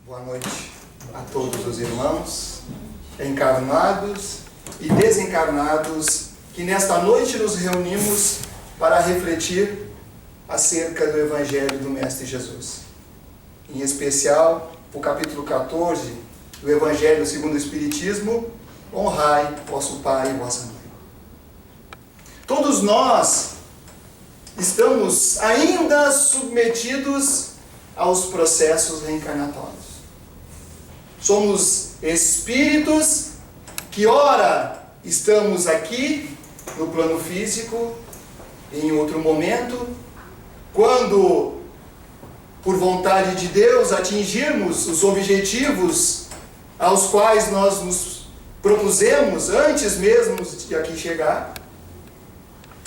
Boa noite a todos os irmãos, encarnados e desencarnados, que nesta noite nos reunimos para refletir acerca do Evangelho do Mestre Jesus. Em especial, o capítulo 14 do Evangelho segundo o Espiritismo, honrai vosso pai e vossa mãe. Todos nós estamos ainda submetidos aos processos reencarnatórios. Somos espíritos que ora estamos aqui no plano físico, em outro momento, quando, por vontade de Deus, atingirmos os objetivos aos quais nós nos propusemos antes mesmo de aqui chegar,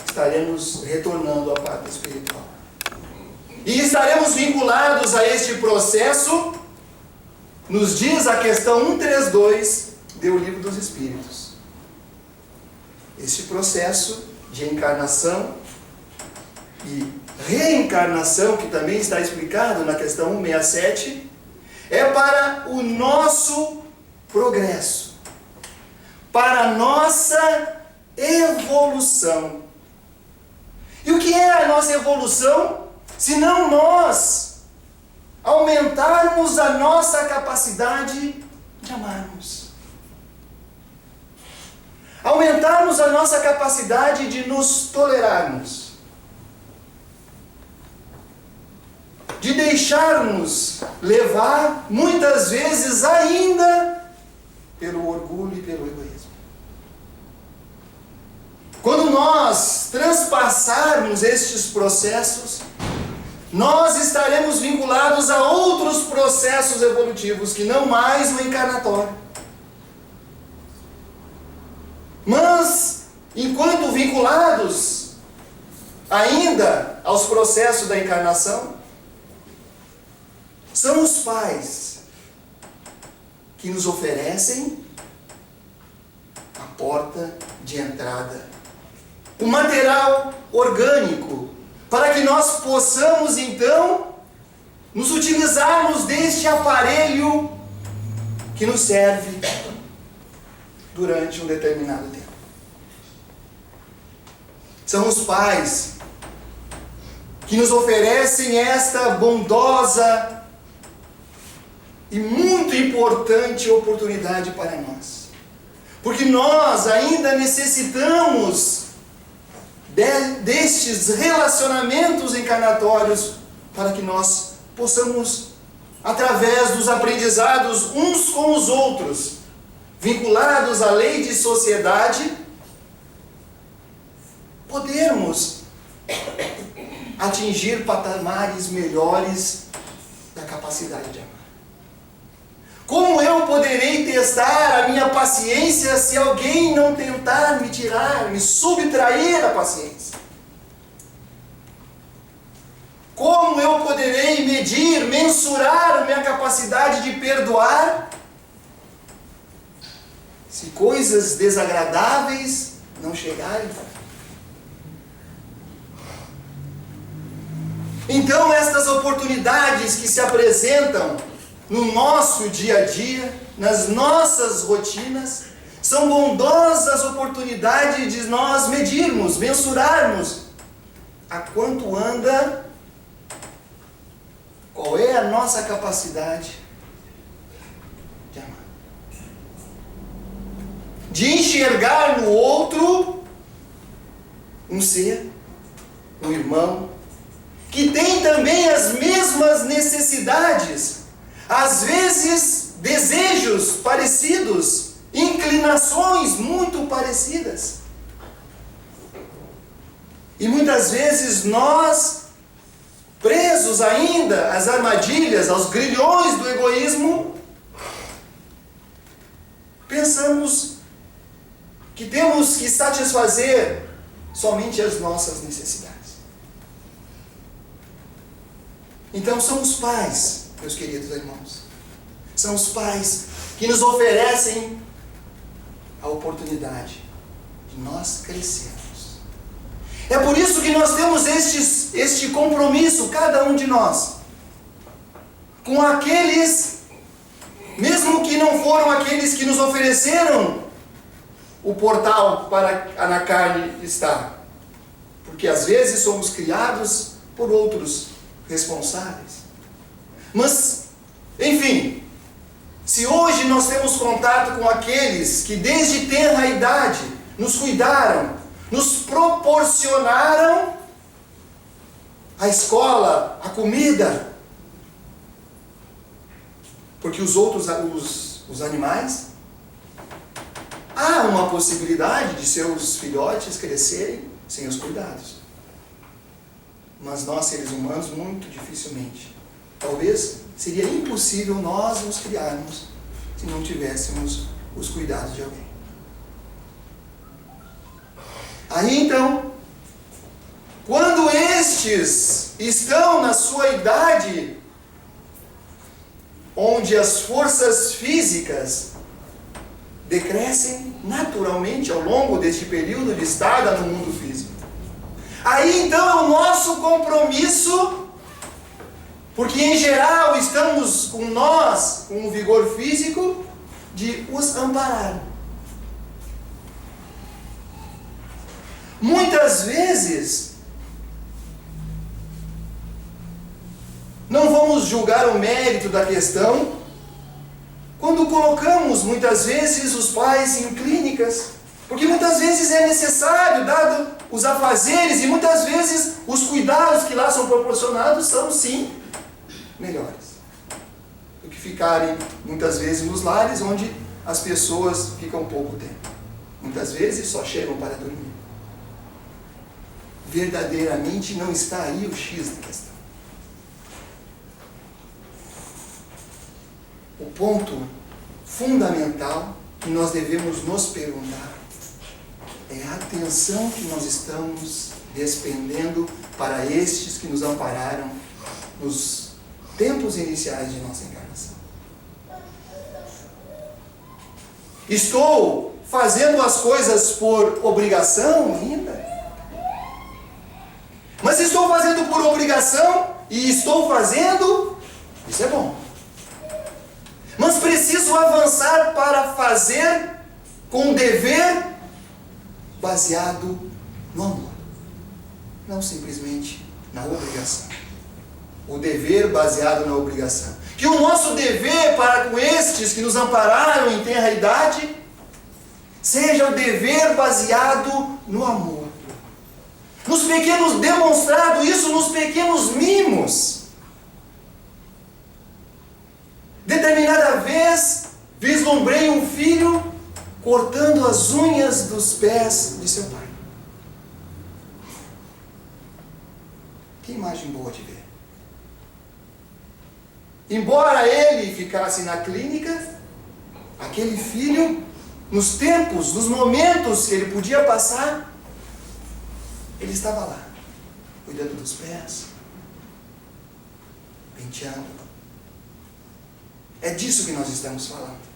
estaremos retornando à pátria espiritual. E estaremos vinculados a este processo, nos diz a questão 132 do Livro dos Espíritos. Este processo de encarnação e reencarnação, que também está explicado na questão 167, é para o nosso progresso, para a nossa evolução. E o que é a nossa evolução? Se não nós aumentarmos a nossa capacidade de amarmos. Aumentarmos a nossa capacidade de nos tolerarmos. De deixarmos levar, muitas vezes ainda, pelo orgulho e pelo egoísmo. Quando nós transpassarmos estes processos, nós estaremos vinculados a outros processos evolutivos, que não mais o encarnatório. Mas, enquanto vinculados ainda aos processos da encarnação, são os pais que nos oferecem a porta de entrada, o material orgânico, para que nós possamos, então, nos utilizarmos deste aparelho que nos serve durante um determinado tempo. São os pais que nos oferecem esta bondosa e muito importante oportunidade para nós. Porque nós ainda necessitamos destes relacionamentos encarnatórios para que nós possamos, através dos aprendizados uns com os outros, vinculados à lei de sociedade, podermos atingir patamares melhores da capacidade de amar. Como eu poderei testar a minha paciência se alguém não tentar me tirar, me subtrair a paciência? Como eu poderei medir, mensurar a minha capacidade de perdoar se coisas desagradáveis não chegarem? Então, estas oportunidades que se apresentam no nosso dia a dia, nas nossas rotinas, são bondosas oportunidades de nós medirmos, mensurarmos a quanto anda, qual é a nossa capacidade de amar. De enxergar no outro um ser, um irmão, que tem também as mesmas necessidades, às vezes desejos parecidos, inclinações muito parecidas. E muitas vezes nós, presos ainda às armadilhas, aos grilhões do egoísmo, pensamos que temos que satisfazer somente as nossas necessidades. Então são os pais, meus queridos irmãos, são os pais que nos oferecem a oportunidade de nós crescermos. É por isso que nós temos este compromisso, cada um de nós, com aqueles mesmo que não foram aqueles que nos ofereceram o portal para na carne estar. Porque às vezes somos criados por outros responsáveis. Mas, enfim, se hoje nós temos contato com aqueles que desde tenra idade nos cuidaram, nos proporcionaram a escola, a comida, porque os outros, os animais, há uma possibilidade de seus filhotes crescerem sem os cuidados. Mas nós, seres humanos, muito dificilmente. Talvez seria impossível nós nos criarmos se não tivéssemos os cuidados de alguém. Aí então, quando estes estão na sua idade, onde as forças físicas decrescem naturalmente ao longo deste período de estada no mundo físico. Aí então é o nosso compromisso, porque em geral estamos com nós, com o vigor físico, de os amparar. Muitas vezes, não vamos julgar o mérito da questão quando colocamos muitas vezes os pais em clínicas, porque muitas vezes é necessário, dado os afazeres, e muitas vezes os cuidados que lá são proporcionados são sim melhores do que ficarem muitas vezes nos lares onde as pessoas ficam pouco tempo. Muitas vezes só chegam para dormir. Verdadeiramente não está aí o X da questão. O ponto fundamental que nós devemos nos perguntar é a atenção que nós estamos despendendo para estes que nos ampararam nos tempos iniciais de nossa encarnação. Estou fazendo as coisas por obrigação ainda? Mas estou fazendo por obrigação e estou fazendo, isso é bom. Mas preciso avançar para fazer com dever baseado no amor, não simplesmente na obrigação. O dever baseado na obrigação. Que o nosso dever para com estes que nos ampararam em tenra idade seja o dever baseado no amor. Nos pequenos, demonstrado isso nos pequenos mimos. Determinada vez, vislumbrei um filho cortando as unhas dos pés de seu pai. Que imagem boa de ver. Embora ele ficasse na clínica, aquele filho, nos tempos, nos momentos que ele podia passar, ele estava lá, cuidando dos pés, penteando. É disso que nós estamos falando.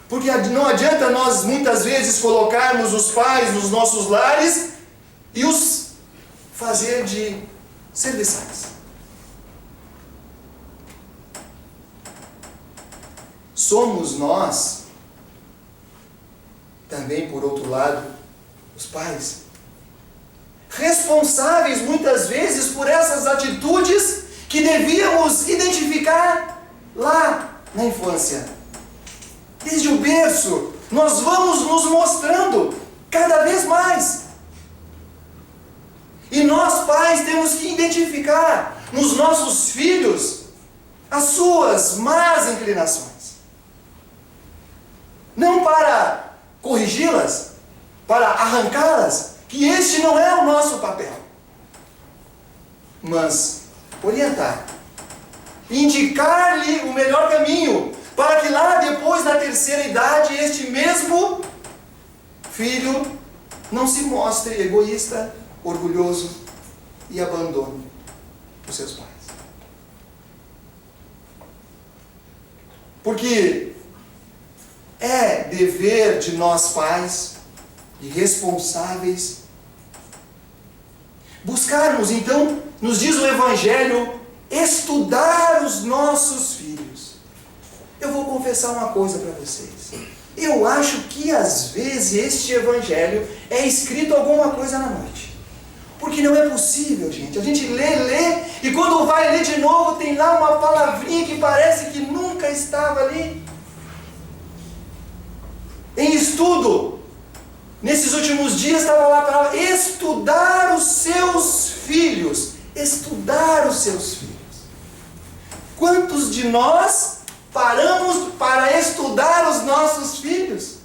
Porque não adianta nós muitas vezes colocarmos os pais nos nossos lares e os fazer de serviçais. Somos nós, também por outro lado, os pais, responsáveis muitas vezes por essas atitudes que devíamos identificar lá na infância. Desde o berço, nós vamos nos mostrando cada vez mais. E nós, pais, temos que identificar nos nossos filhos as suas más inclinações. Não para corrigi-las, para arrancá-las, que este não é o nosso papel. Mas orientar, indicar-lhe o melhor caminho, para que lá depois da terceira idade, este mesmo filho não se mostre egoísta, orgulhoso e abandone os seus pais. Porque é dever de nós pais e responsáveis buscarmos, então, nos diz o Evangelho, estudar os nossos filhos. Eu vou confessar uma coisa para vocês. Eu acho que às vezes este evangelho é escrito alguma coisa na noite. Porque não é possível, gente. A gente lê, e quando vai ler de novo, tem lá uma palavrinha que parece que nunca estava ali. Em estudo, nesses últimos dias estava lá a palavra estudar os seus filhos. Estudar os seus filhos. Quantos de nós paramos para estudar os nossos filhos?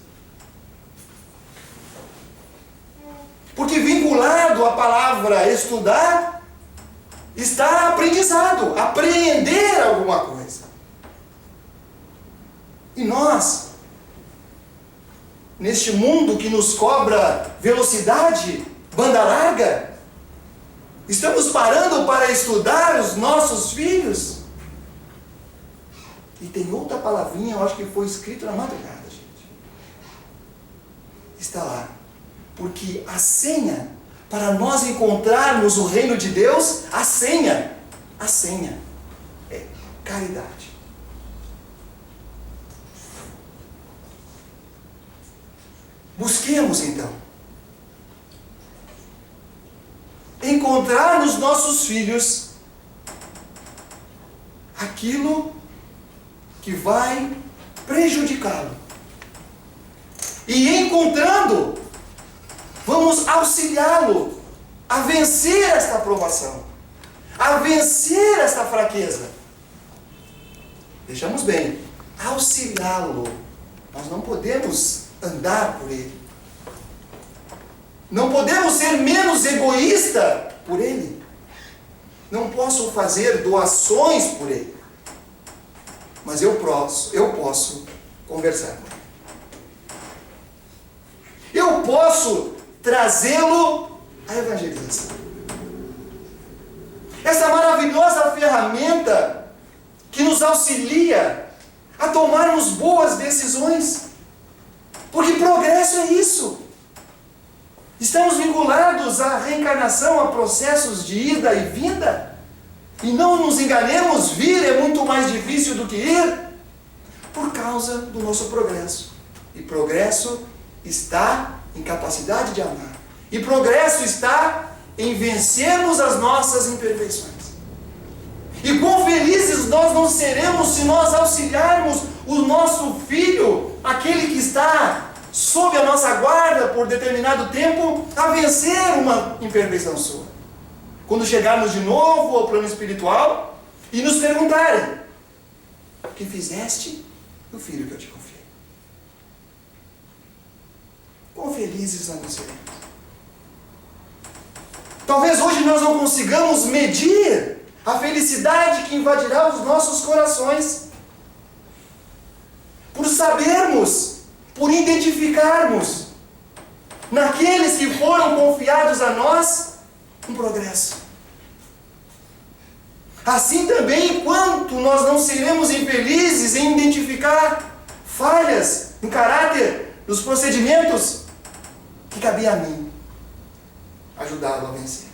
Porque vinculado à palavra estudar, está aprendizado, apreender alguma coisa. E nós, neste mundo que nos cobra velocidade, banda larga, estamos parando para estudar os nossos filhos? E tem outra palavrinha, eu acho que foi escrito na madrugada, gente. Está lá. Porque a senha, para nós encontrarmos o reino de Deus, a senha é caridade. Busquemos então encontrar nos nossos filhos aquilo que vai prejudicá-lo. E encontrando, vamos auxiliá-lo a vencer esta provação, a vencer esta fraqueza. Vejamos bem, auxiliá-lo. Nós não podemos andar por ele. Não podemos ser menos egoísta por ele. Não posso fazer doações por ele. Mas eu posso conversar com ele. Eu posso trazê-lo à evangelização. Essa maravilhosa ferramenta que nos auxilia a tomarmos boas decisões. Porque progresso é isso. Estamos vinculados à reencarnação, a processos de ida e vinda. E não nos enganemos, vir é muito mais difícil do que ir, por causa do nosso progresso. E progresso está em capacidade de amar. E progresso está em vencermos as nossas imperfeições. E quão felizes nós não seremos se nós auxiliarmos o nosso filho, aquele que está sob a nossa guarda por determinado tempo, a vencer uma imperfeição sua. Quando chegarmos de novo ao plano espiritual e nos perguntarem: o que fizeste do filho que eu te confiei? Quão felizes nós seremos. Talvez hoje nós não consigamos medir a felicidade que invadirá os nossos corações, por sabermos, por identificarmos naqueles que foram confiados a nós um progresso. Assim também, quanto nós não seremos infelizes em identificar falhas no caráter, nos procedimentos, que cabia a mim ajudá-lo a vencer.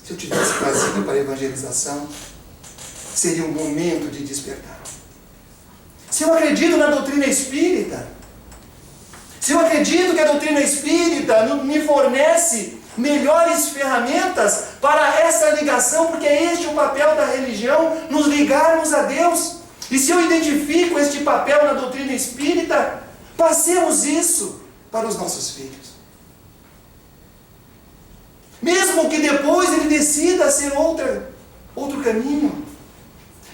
Se eu tivesse vazio para a evangelização, seria um momento de despertar. Se eu acredito na doutrina espírita, se eu acredito que a doutrina espírita me fornece melhores ferramentas para essa ligação, porque é este o papel da religião, nos ligarmos a Deus. E se eu identifico este papel na doutrina espírita, passemos isso para os nossos filhos. Mesmo que depois ele decida ser outro caminho.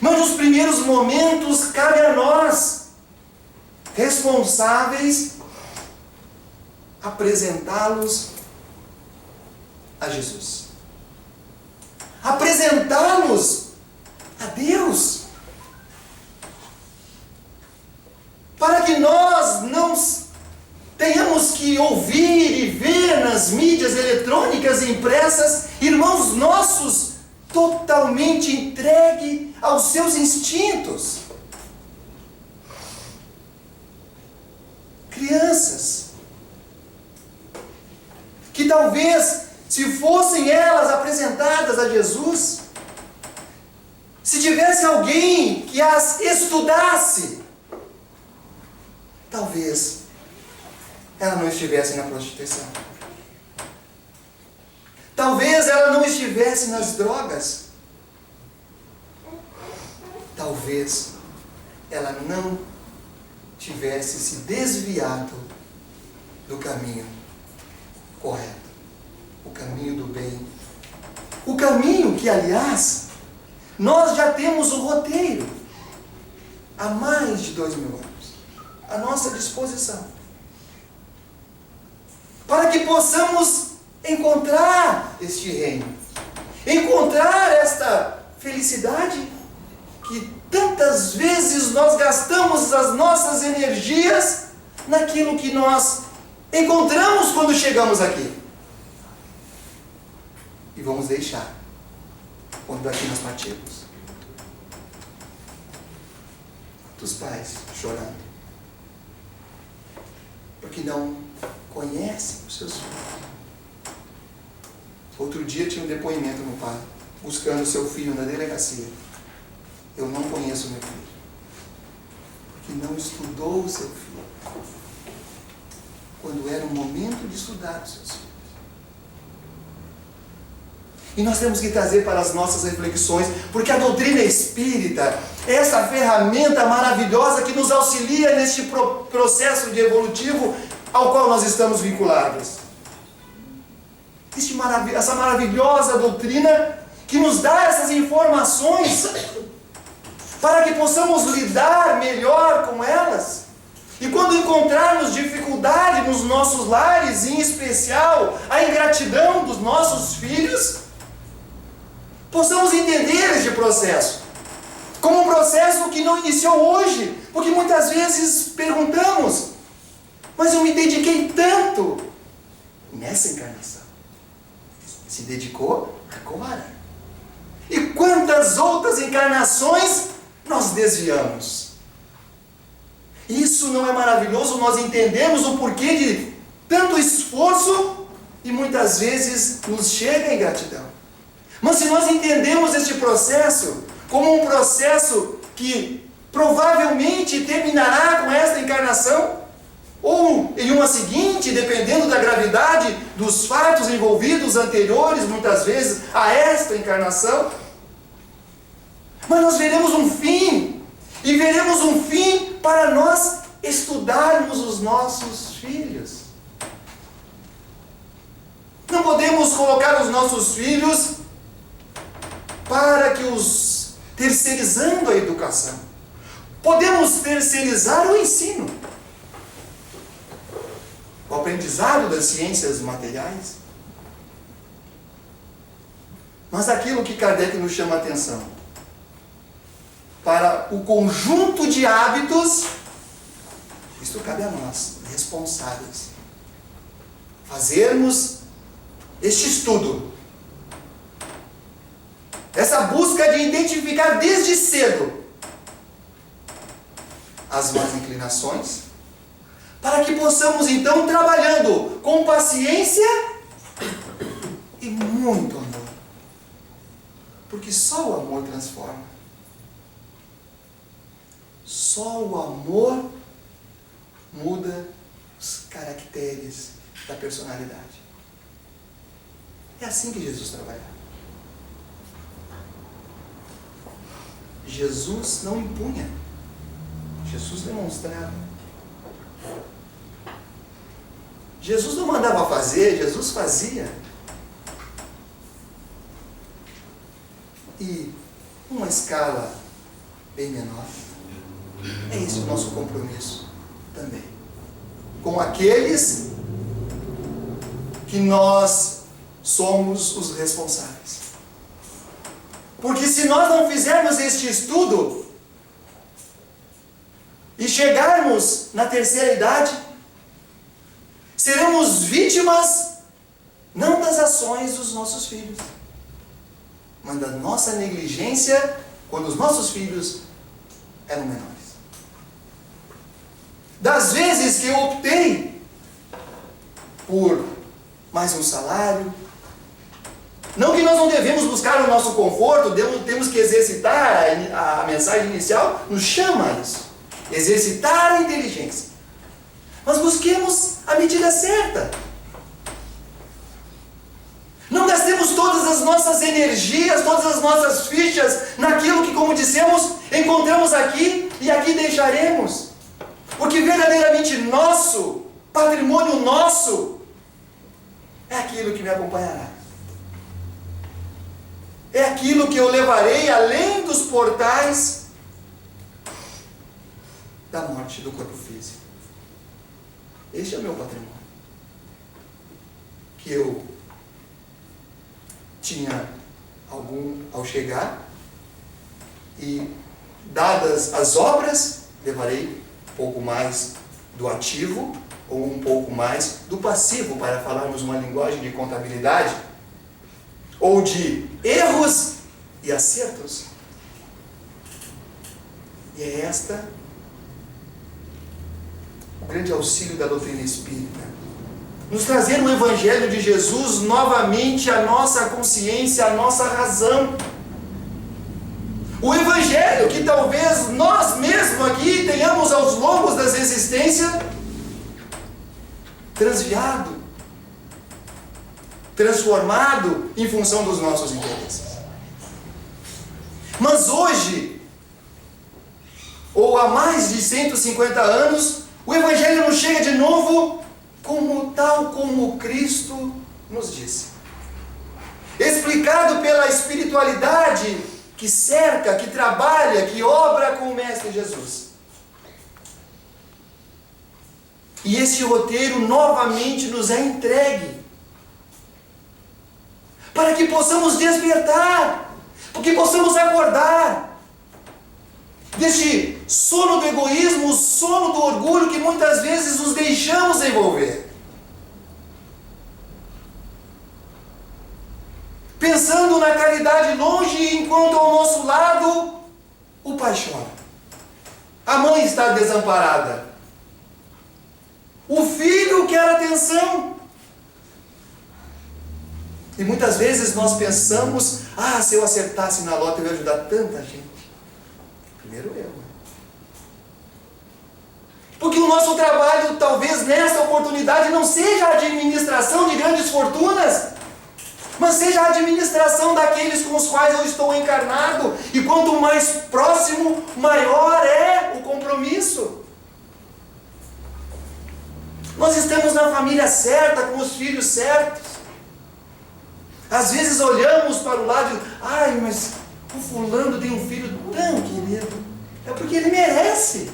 Mas nos primeiros momentos cabe a nós, responsáveis, apresentá-los a Jesus. Apresentá-los a Deus. Para que nós não tenhamos que ouvir e ver nas mídias eletrônicas e impressas irmãos nossos totalmente entregue aos seus instintos. Crianças que talvez, se fossem elas apresentadas a Jesus, se tivesse alguém que as estudasse, talvez ela não estivesse na prostituição. Talvez ela não estivesse nas drogas. Talvez ela não tivesse se desviado do caminho correto, o caminho do bem. O caminho que, aliás, nós já temos o roteiro há mais de 2000 anos à nossa disposição, para que possamos encontrar este reino, encontrar esta felicidade que tantas vezes nós gastamos as nossas energias naquilo que nós encontramos quando chegamos aqui. E vamos deixar quando daqui nós partirmos. Dos pais chorando, porque não conhecem os seus filhos. Outro dia tinha um depoimento no pai, buscando o seu filho na delegacia. Eu não conheço meu filho, porque não estudou o seu filho quando era o momento de estudar os seus filhos. E nós temos que trazer para as nossas reflexões, porque a doutrina espírita é essa ferramenta maravilhosa que nos auxilia neste processo de evolutivo ao qual nós estamos vinculados. Essa maravilhosa doutrina que nos dá essas informações para que possamos lidar melhor com elas. E quando encontrarmos dificuldade nos nossos lares, em especial a ingratidão dos nossos filhos, possamos entender este processo como um processo que não iniciou hoje, porque muitas vezes perguntamos: mas eu me dediquei tanto nessa encarnação. Se dedicou agora. E quantas outras encarnações nós desviamos? Isso não é maravilhoso? Nós entendemos o porquê de tanto esforço e muitas vezes nos chega a ingratidão. Mas se nós entendemos este processo como um processo que provavelmente terminará com esta encarnação, ou em uma seguinte, dependendo da gravidade dos fatos envolvidos anteriores, muitas vezes, a esta encarnação, mas nós veremos um fim, e veremos um fim para nós estudarmos os nossos filhos. Não podemos colocar os nossos filhos para que os terceirizando a educação. Podemos terceirizar o ensino, o aprendizado das ciências materiais. Mas aquilo que Kardec nos chama a atenção, para o conjunto de hábitos, isto cabe a nós, responsáveis, fazermos este estudo, essa busca de identificar desde cedo as más inclinações, para que possamos então, trabalhando com paciência e muito amor, porque só o amor transforma, só o amor muda os caracteres da personalidade. É assim que Jesus trabalhava. Jesus não impunha, Jesus demonstrava. Jesus não mandava fazer, Jesus fazia. E uma escala bem menor. É esse o nosso compromisso também com aqueles que nós somos os responsáveis. Porque se nós não fizermos este estudo e chegarmos na terceira idade, seremos vítimas não das ações dos nossos filhos, mas da nossa negligência quando os nossos filhos eram menores. Das vezes que eu optei por mais um salário, Não que nós não devemos buscar o nosso conforto, temos que exercitar, a mensagem inicial nos chama a isso. Exercitar a inteligência. Mas busquemos a medida certa. Não gastemos todas as nossas energias, todas as nossas fichas naquilo que, como dissemos, encontramos aqui e aqui deixaremos. O que verdadeiramente nosso, patrimônio nosso, é aquilo que me acompanhará. É aquilo que eu levarei além dos portais da morte do corpo físico. Este é o meu patrimônio. Que eu tinha ao chegar, e dadas as obras, levarei um pouco mais do ativo ou um pouco mais do passivo, para falarmos uma linguagem de contabilidade, ou de erros e acertos. E é o grande auxílio da doutrina espírita. Nos trazer o Evangelho de Jesus novamente à nossa consciência, à nossa razão. O Evangelho que talvez nós mesmos aqui tenhamos aos longos das existências transviado, transformado em função dos nossos interesses. Mas hoje, ou há mais de 150 anos, o Evangelho nos chega de novo tal como Cristo nos disse. Explicado pela espiritualidade que cerca, que trabalha, que obra com o Mestre Jesus. E esse roteiro novamente nos é entregue, para que possamos despertar, para que possamos acordar deste sono do egoísmo, sono do orgulho que muitas vezes nos deixamos envolver. Pensando na caridade longe, enquanto ao nosso lado o pai chora. A mãe está desamparada. O filho quer atenção. E muitas vezes nós pensamos, se eu acertasse na lota eu ia ajudar tanta gente. Primeiro eu. Porque o nosso trabalho, talvez nessa oportunidade, não seja a administração de grandes fortunas, mas seja a administração daqueles com os quais eu estou encarnado. E quanto mais próximo, maior é o compromisso. Nós estamos na família certa, com os filhos certos. Às vezes olhamos para o lado e mas o fulano tem um filho tão querido. É porque ele merece.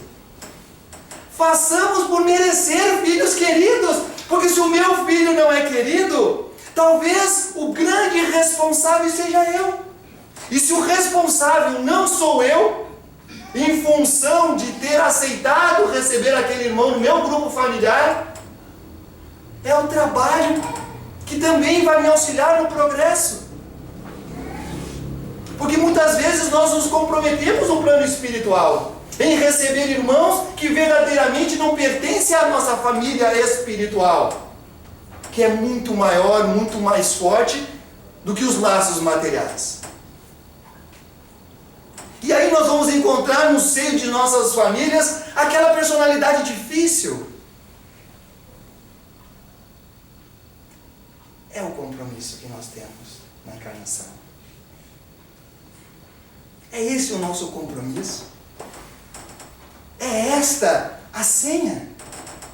Façamos por merecer filhos queridos. Porque se o meu filho não é querido, talvez o grande responsável seja eu. E se o responsável não sou eu, em função de ter aceitado receber aquele irmão no meu grupo familiar, é o trabalho que também vai me auxiliar no progresso. Porque muitas vezes nós nos comprometemos no plano espiritual em receber irmãos que verdadeiramente não pertencem à nossa família espiritual, que é muito maior, muito mais forte do que os laços materiais. E aí nós vamos encontrar no seio de nossas famílias aquela personalidade difícil. É o compromisso que nós temos na encarnação. É esse o nosso compromisso. É esta a senha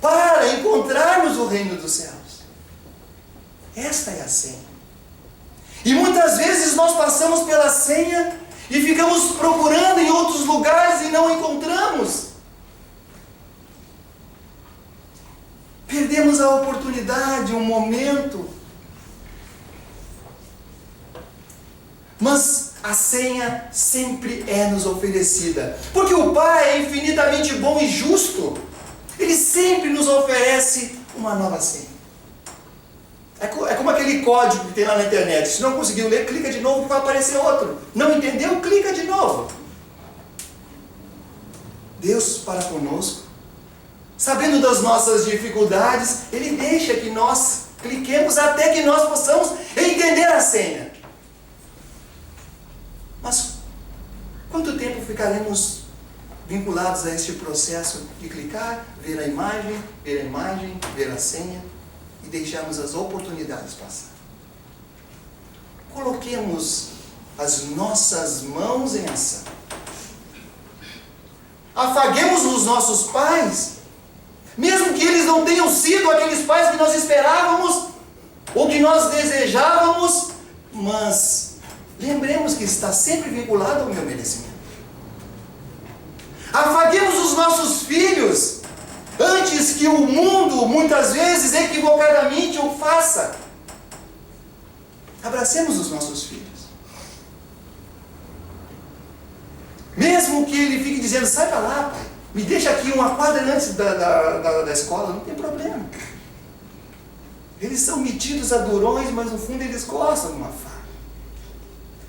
para encontrarmos o reino dos céus. Esta é a senha. E muitas vezes nós passamos pela senha e ficamos procurando em outros lugares e não encontramos. Perdemos a oportunidade, o momento. Mas a senha sempre é nos oferecida. Porque o Pai é infinitamente bom e justo. Ele sempre nos oferece uma nova senha. É como aquele código que tem lá na internet. Se não conseguiu ler, clica de novo que vai aparecer outro. Não entendeu? Clica de novo. Deus para conosco, sabendo das nossas dificuldades, Ele deixa que nós cliquemos até que nós possamos entender a senha. ficaremos vinculados a este processo de clicar, ver a imagem, ver a senha e deixarmos as oportunidades passar. Coloquemos as nossas mãos em ação. Afaguemos os nossos pais, mesmo que eles não tenham sido aqueles pais que nós esperávamos ou que nós desejávamos, mas lembremos que está sempre vinculado ao meu merecimento. Afaguemos os nossos filhos antes que o mundo, muitas vezes, equivocadamente o faça. Abracemos os nossos filhos. Mesmo que ele fique dizendo, sai para lá, pai, me deixa aqui uma quadra antes da escola, não tem problema. Eles são metidos a durões, mas no fundo eles gostam de uma farra.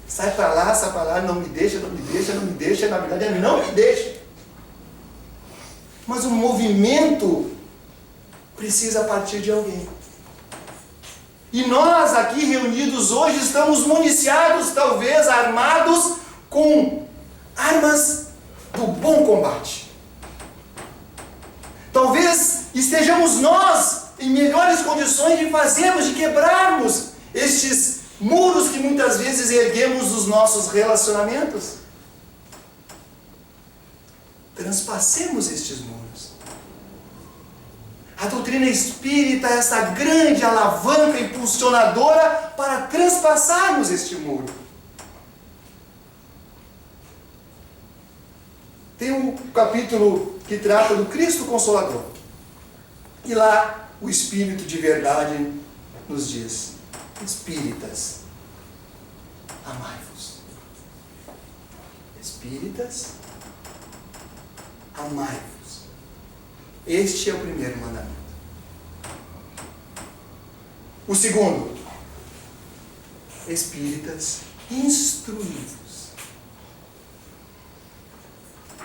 Sai para lá, não me deixa, na verdade é não me deixa. Mas o movimento precisa partir de alguém. E nós aqui reunidos hoje estamos municiados, talvez armados com armas do bom combate. Talvez estejamos nós em melhores condições de fazermos, de quebrarmos estes muros que muitas vezes erguemos dos nossos relacionamentos. Transpassemos estes muros. A doutrina espírita é essa grande alavanca impulsionadora para transpassarmos este muro. Tem um capítulo que trata do Cristo Consolador. E lá o Espírito de verdade nos diz: espíritas, amai-vos. Espíritas, amai-vos. Este é o primeiro mandamento. O segundo: espíritas, instruí-vos.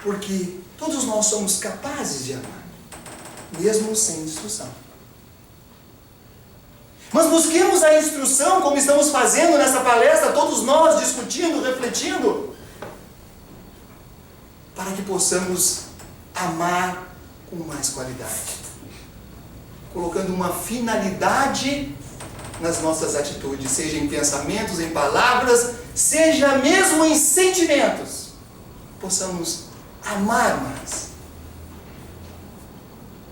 Porque todos nós somos capazes de amar, mesmo sem instrução. Mas busquemos a instrução, como estamos fazendo nessa palestra, todos nós discutindo, refletindo, para que possamos amar com mais qualidade, colocando uma finalidade nas nossas atitudes, seja em pensamentos, em palavras, seja mesmo em sentimentos, possamos amar mais,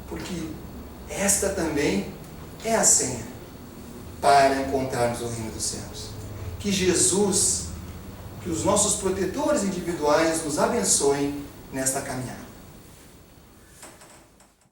porque esta também é a senha para encontrarmos o reino dos céus. Que Jesus, que os nossos protetores individuais nos abençoem nesta caminhada.